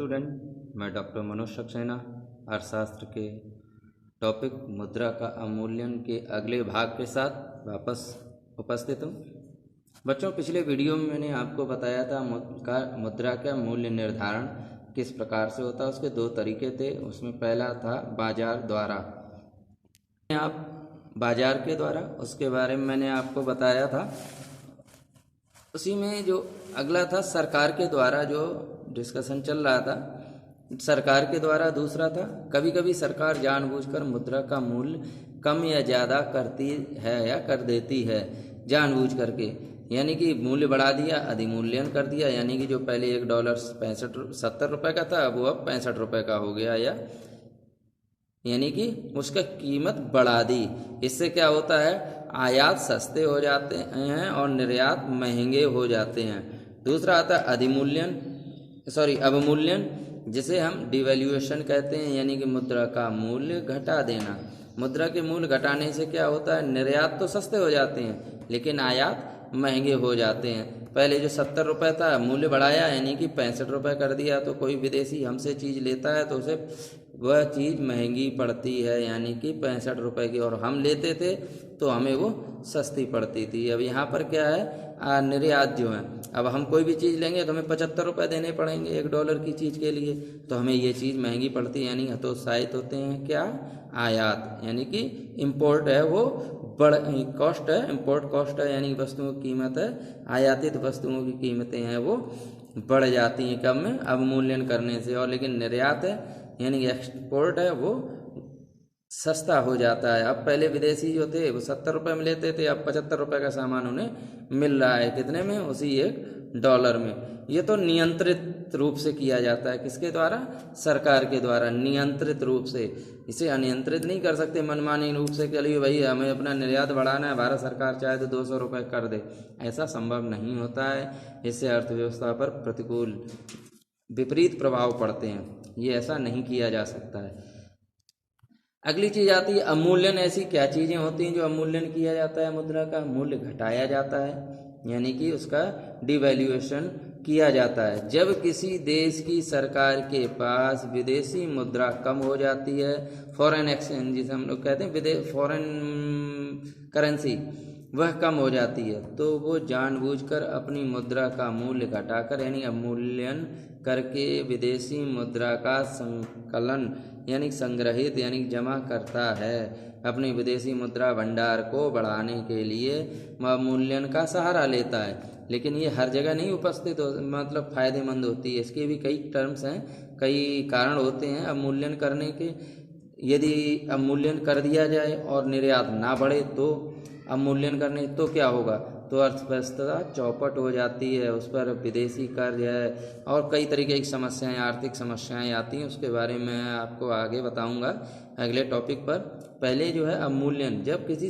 Student, मैं doctor Manoj Saxena अर्थशास्त्र के टॉपिक मुद्रा का अवमूल्यन के अगले भाग के साथ वापस उपस्थित हूँ। बच्चों, पिछले वीडियो में मैंने आपको बताया था मुद्रा का मूल्य निर्धारण किस प्रकार से होता है। उसके दो तरीके थे। उसमें पहला था बाजार द्वारा, आप बाजार के द्वारा, उसके बारे में मैंने आपको बताया था। उसी में जो अगला था सरकार के द्वारा, जो डिस्कशन चल रहा था सरकार के द्वारा दूसरा था। कभी कभी सरकार जानबूझकर मुद्रा का मूल्य कम या ज़्यादा करती है या कर देती है जानबूझ करके, यानी कि मूल्य बढ़ा दिया, अधिमूल्यन कर दिया, यानी कि जो पहले $1 70 रुपये का था वो अब 65 रुपये का हो गया, या यानी कि उसका कीमत बढ़ा दी। इससे क्या होता है, आयात सस्ते हो जाते हैं और निर्यात महंगे हो जाते हैं। दूसरा आता है अवमूल्यन, जिसे हम डिवैल्यूएशन कहते हैं, यानी कि मुद्रा का मूल्य घटा देना। मुद्रा के मूल्य घटाने से क्या होता है, निर्यात तो सस्ते हो जाते हैं लेकिन आयात महंगे हो जाते हैं। पहले जो 70 रुपये था मूल्य बढ़ाया, यानी कि 65 रुपये कर दिया, तो कोई विदेशी हमसे चीज़ लेता है तो उसे वह चीज़ महंगी पड़ती है, यानी कि 65 रुपये की, और हम लेते थे तो हमें वो सस्ती पड़ती थी। अब यहाँ पर क्या है, निर्यात जो है, अब हम कोई भी चीज़ लेंगे तो हमें 75 रुपये देने पड़ेंगे $1 की चीज़ के लिए, तो हमें ये चीज़ महंगी पड़ती है, यानी हतोत्साहित होते हैं क्या, आयात, यानी कि इम्पोर्ट है वो कॉस्ट है, इम्पोर्ट कॉस्ट है, यानी वस्तुओं की कीमत है, आयातित वस्तुओं की कीमतें हैं वो बढ़ जाती हैं कम में अवमूल्यन करने से। और लेकिन निर्यात है, यानी एक्सपोर्ट है, वो सस्ता हो जाता है। अब पहले विदेशी जो थे वो 70 रुपये में लेते थे, अब 75 रुपये का सामान उन्हें मिल रहा है, कितने में, उसी $1 में। ये तो नियंत्रित रूप से किया जाता है, किसके द्वारा, सरकार के द्वारा, नियंत्रित रूप से। इसे अनियंत्रित नहीं कर सकते मनमानी रूप से, चलिए भाई हमें अपना निर्यात बढ़ाना है, भारत सरकार चाहे तो 200 रुपये कर दे, ऐसा संभव नहीं होता है। इससे अर्थव्यवस्था पर प्रतिकूल विपरीत प्रभाव पड़ते हैं, ये ऐसा नहीं किया जा सकता है। अगली चीज़ आती है अवमूल्यन। ऐसी क्या चीज़ें होती हैं जो अवमूल्यन किया जाता है, मुद्रा का मूल्य घटाया जाता है, यानी कि उसका डिवैल्यूएशन किया जाता है। जब किसी देश की सरकार के पास विदेशी मुद्रा कम हो जाती है, फॉरेन एक्सचेंज जिसे हम लोग कहते हैं, फॉरेन करेंसी, वह कम हो जाती है, तो वो जानबूझकर अपनी मुद्रा का मूल्य घटाकर, यानी अवमूल्यन करके विदेशी मुद्रा का संकलन, यानी संग्रहित, यानी जमा करता है। अपनी विदेशी मुद्रा भंडार को बढ़ाने के लिए अवमूल्यन का सहारा लेता है, लेकिन ये हर जगह नहीं उपस्थित मतलब फायदेमंद होती है। इसके भी कई टर्म्स हैं, कई कारण होते हैं अवमूल्यन करने के। यदि अवमूल्यन कर दिया जाए और निर्यात ना बढ़े तो अवमूल्यन करने तो क्या होगा, तो अर्थव्यवस्था चौपट हो जाती है, उस पर विदेशी कर्ज है और कई तरीके की समस्याएं, आर्थिक समस्याएं आती हैं। उसके बारे में मैं आपको आगे बताऊंगा अगले टॉपिक पर। पहले जो है अवमूल्यन, जब किसी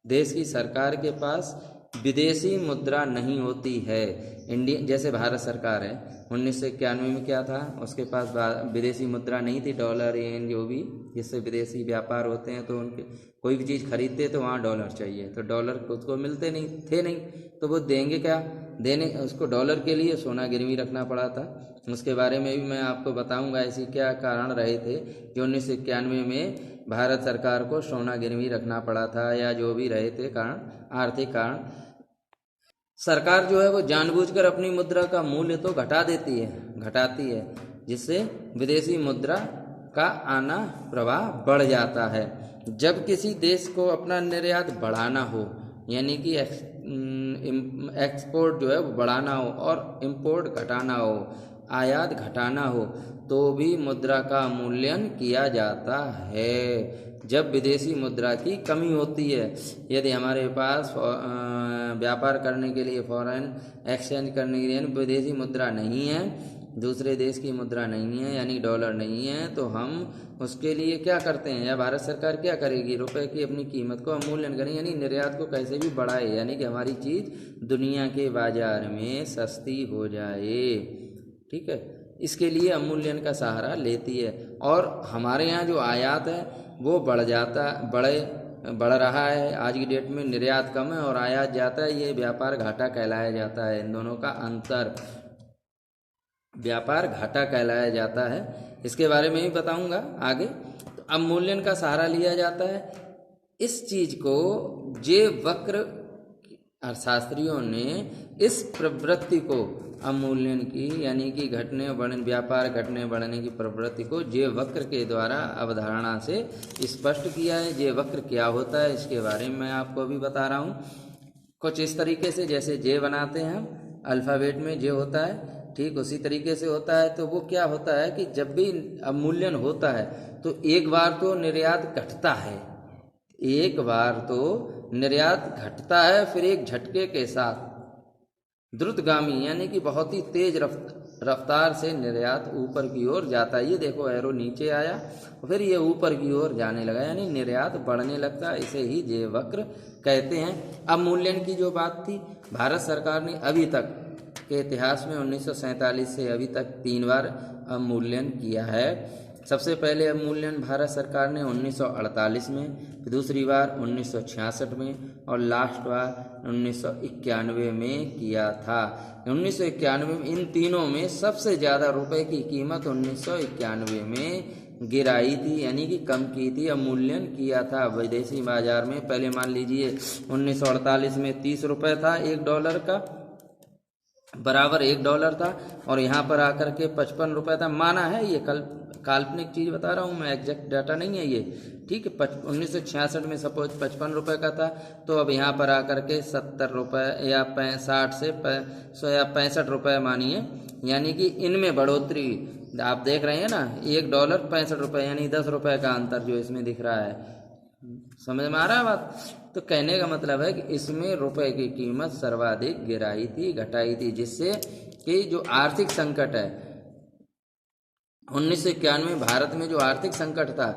देश की सरकार के पास विदेशी मुद्रा नहीं होती है, इंडिया जैसे भारत सरकार है, 1991 में क्या था, उसके पास विदेशी मुद्रा नहीं थी, डॉलर येन जो भी जिससे विदेशी व्यापार होते हैं, तो उनके कोई भी चीज़ खरीदते तो वहाँ डॉलर चाहिए, तो डॉलर खुद को मिलते नहीं थे, नहीं तो वो देंगे क्या, देने उसको डॉलर के लिए सोना गिरवी रखना पड़ा था। उसके बारे में भी मैं आपको बताऊंगा ऐसी क्या कारण रहे थे जो 1991 में भारत सरकार को सोना गिरवी रखना पड़ा था, या जो भी रहे थे कारण, आर्थिक कारण। सरकार जो है वो जानबूझकर अपनी मुद्रा का मूल्य तो घटाती है, जिससे विदेशी मुद्रा का आना प्रवाह बढ़ जाता है। जब किसी देश को अपना निर्यात बढ़ाना हो, यानी कि एक्सपोर्ट जो है वो बढ़ाना हो और इंपोर्ट घटाना हो, आयात घटाना हो, तो भी मुद्रा का मूल्यन किया जाता है। जब विदेशी मुद्रा की कमी होती है, यदि हमारे पास व्यापार करने के लिए, फॉरेन एक्सचेंज करने के लिए विदेशी मुद्रा नहीं है, दूसरे देश की मुद्रा नहीं है, यानी डॉलर नहीं है, तो हम उसके लिए क्या करते हैं, या भारत सरकार क्या करेगी, रुपए की अपनी कीमत को अवमूल्यन करें, यानी निर्यात को कैसे भी बढ़ाए, यानी कि हमारी चीज़ दुनिया के बाजार में सस्ती हो जाए। ठीक है, इसके लिए अवमूल्यन का सहारा लेती है। और हमारे यहाँ जो आयात है वो बढ़ रहा है। आज की डेट में निर्यात कम है और आयात जाता है, ये व्यापार घाटा कहलाया जाता है। इन दोनों का अंतर व्यापार घाटा कहलाया जाता है। इसके बारे में भी बताऊंगा आगे। तो अवमूल्यन का सहारा लिया जाता है। इस चीज को जे वक्र अर्थशास्त्रियों ने इस प्रवृत्ति को अवमूल्यन की यानी कि घटने बढ़ने व्यापार घटने बढ़ने की प्रवृत्ति को जे वक्र के द्वारा अवधारणा से स्पष्ट किया है। जे वक्र क्या होता है इसके बारे में मैं आपको अभी बता रहा हूँ। कुछ इस तरीके से जैसे जे बनाते हैं हम अल्फ़ाबेट में जे होता है, ठीक उसी तरीके से होता है। तो वो क्या होता है कि जब भी अवमूल्यन होता है तो एक बार तो निर्यात घटता है, एक बार तो निर्यात घटता है, फिर एक झटके के साथ द्रुतगामी यानी कि बहुत ही तेज रफ्तार से निर्यात ऊपर की ओर जाता है। ये देखो एरो नीचे आया फिर ये ऊपर की ओर जाने लगा, यानी निर्यात बढ़ने लगता है। इसे ही जे वक्र कहते हैं। अवमूल्यन की जो बात थी, भारत सरकार ने अभी तक के इतिहास में 1947 से अभी तक 3 बार अवमूल्यन किया है। सबसे पहले अवमूल्यन भारत सरकार ने 1948 में, फिर दूसरी बार 1966 में और लास्ट बार 1991 में किया था। 1991 में इन तीनों में सबसे ज़्यादा रुपए की कीमत 1991 में गिराई थी, यानी कि कम की थी। अवमूल्यन किया था विदेशी बाजार में। पहले मान लीजिए 1948 में 30 रुपये था $1 का, बराबर $1 था, और यहाँ पर आकर के 55 रुपये था। माना है, ये काल्पनिक चीज़ बता रहा हूँ मैं, एग्जैक्ट डाटा नहीं है ये, ठीक है। 1966 में सपोज 55 रुपये का था, तो अब यहाँ पर आकर के 70 रुपये या 60 से 65 रुपये मानिए, यानी कि इनमें बढ़ोतरी आप देख रहे हैं ना। $1 65 रुपये, यानी 10 रुपये का अंतर जो इसमें दिख रहा है। समझ में आ रहा है बात? तो कहने का मतलब है कि इसमें रुपए की कीमत सर्वाधिक गिराई थी, घटाई थी, जिससे कि जो आर्थिक संकट है 1991 में भारत में जो आर्थिक संकट था,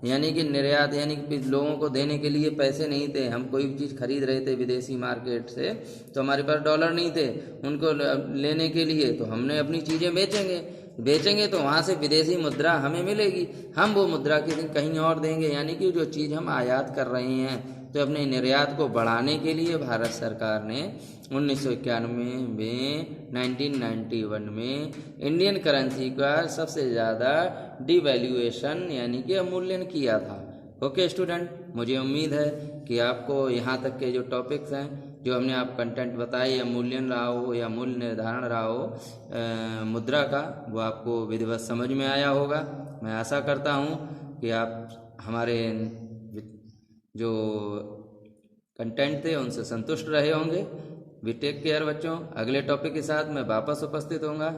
यानी कि निर्यात यानी कि लोगों को देने के लिए पैसे नहीं थे। हम कोई भी चीज़ खरीद रहे थे विदेशी मार्केट से, तो हमारे पास डॉलर नहीं थे उनको लेने के लिए, तो हमने अपनी चीज़ें बेचेंगे तो वहाँ से विदेशी मुद्रा हमें मिलेगी, हम वो मुद्रा की कहीं और देंगे, यानी कि जो चीज़ हम आयात कर रहे हैं। तो अपने निर्यात को बढ़ाने के लिए भारत सरकार ने 1991 में 1991 में इंडियन करेंसी का सबसे ज़्यादा डिवैल्यूएशन यानी कि अवमूल्यन किया था। ओके स्टूडेंट, मुझे उम्मीद है कि आपको यहाँ तक के जो टॉपिक्स हैं, जो हमने आप कंटेंट बताए, या मूल्यन रहा हो या मूल्य निर्धारण रहा हो मुद्रा का, वो आपको विधिवत समझ में आया होगा। मैं आशा करता हूँ कि आप हमारे जो कंटेंट थे उनसे संतुष्ट रहे होंगे। वी टेक केयर बच्चों। अगले टॉपिक के साथ मैं वापस उपस्थित होऊंगा।